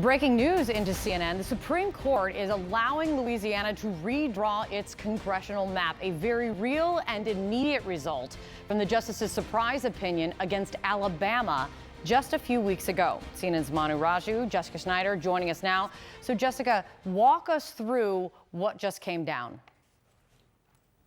Breaking news into CNN, the Supreme Court is allowing Louisiana to redraw its congressional map, a very real and immediate result from the justice's surprise opinion against Alabama just a few weeks ago. CNN's Manu, Raju, Jessica Schneider joining us now. So Jessica, walk us through what just came down.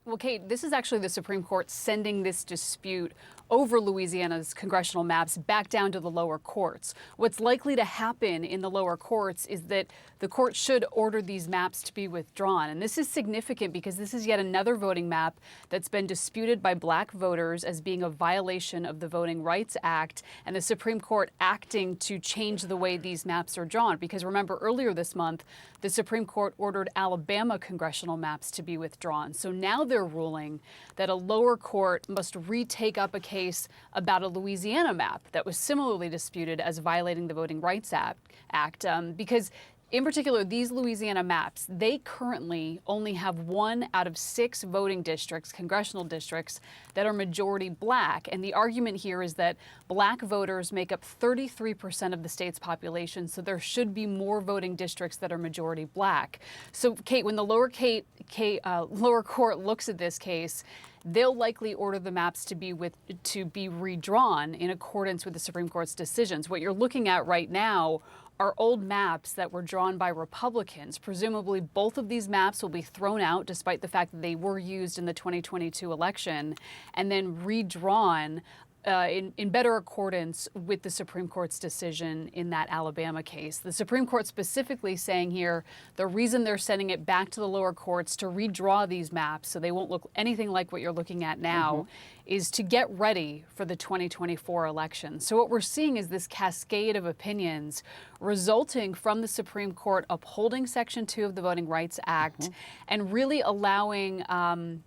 Well, Kate, this is actually the Supreme Court sending this dispute over Louisiana's congressional maps back down to the lower courts. What's likely to happen in the lower courts is that the court should order these maps to be withdrawn. And this is significant because this is yet another voting map that's been disputed by black voters as being a violation of the Voting Rights Act, and the Supreme Court acting to change the way these maps are drawn. Because remember, earlier this month, the Supreme Court ordered Alabama congressional maps to be withdrawn. So now they're ruling that a lower court must retake up a case about a Louisiana map that was similarly disputed as violating the Voting Rights Act, because in particular, these Louisiana maps, they currently only have 1 out of 6 voting districts, congressional districts, that are majority black. And the argument here is that black voters make up 33% of the state's population, so there should be more voting districts that are majority black. So, Kate, when the lower court looks at this case, they'll likely order the maps to be redrawn in accordance with the Supreme Court's decisions. What you're looking at right now are old maps that were drawn by Republicans. Presumably, both of these maps will be thrown out, despite the fact that they were used in the 2022 election, and then redrawn in better accordance with the Supreme Court's decision in that Alabama case. The Supreme Court specifically saying here the reason they're sending it back to the lower courts to redraw these maps so they won't look anything like what you're looking at now is to get ready for the 2024 election. So what we're seeing is this cascade of opinions resulting from the Supreme Court upholding Section 2 of the Voting Rights Act and really allowing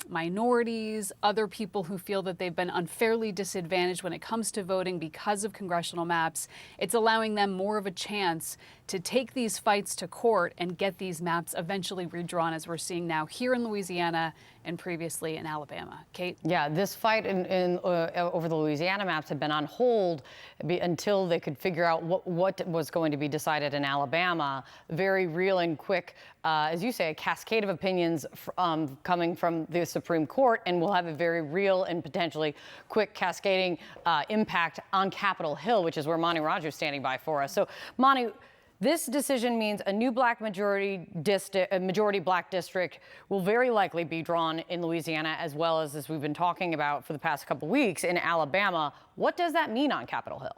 minorities, other people who feel that they've been unfairly disadvantaged when it comes to voting because of congressional maps. It's allowing them more of a chance to take these fights to court and get these maps eventually redrawn, as we're seeing now here in Louisiana and previously in Alabama. Kate? Yeah, this fight over the Louisiana maps had been on hold until they could figure out what was going to be decided in Alabama. Very real and quick, as you say, a cascade of opinions coming from the Supreme Court, and will have a very real and potentially quick cascading impact on Capitol Hill, which is where Manu Raju is standing by for us. So, Manu, this decision means a new majority black district will very likely be drawn in Louisiana, as well as we've been talking about for the past couple weeks, in Alabama. What does that mean on Capitol Hill?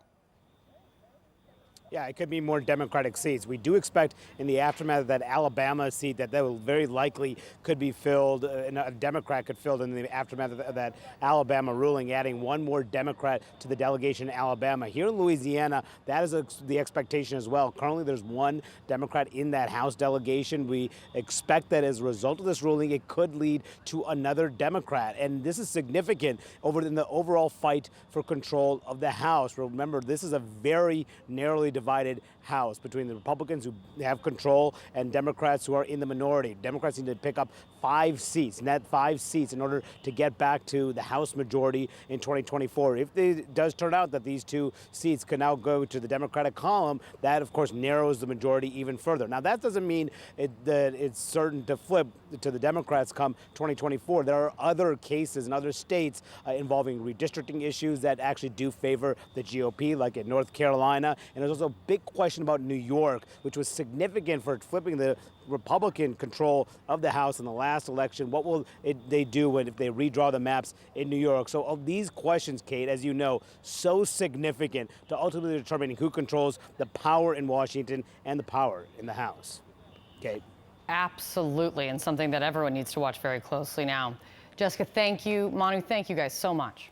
Yeah, it could be more Democratic seats. We do expect in the aftermath of that Alabama seat that will very likely could be filled, and a Democrat could fill in the aftermath of that Alabama ruling, adding one more Democrat to the delegation in Alabama. Here in Louisiana, that is the expectation as well. Currently, there's one Democrat in that House delegation. We expect that as a result of this ruling, it could lead to another Democrat. And this is significant in the overall fight for control of the House. Remember, this is a very narrowly divided House between the Republicans who have control and Democrats who are in the minority. Democrats need to pick up 5 seats, net 5 seats, in order to get back to the House majority in 2024. If it does turn out that these 2 seats can now go to the Democratic column, that of course narrows the majority even further. Now, that doesn't mean that it's certain to flip to the Democrats come 2024. There are other cases in other states involving redistricting issues that actually do favor the GOP, like in North Carolina. And there's also a big question about New York, which was significant for flipping the Republican control of the House in the last election. What will they do if they redraw the maps in New York? So of these questions, Kate, as you know, so significant to ultimately determining who controls the power in Washington and the power in the House. Kate? Absolutely, and something that everyone needs to watch very closely now. Jessica, thank you. Manu, thank you guys so much.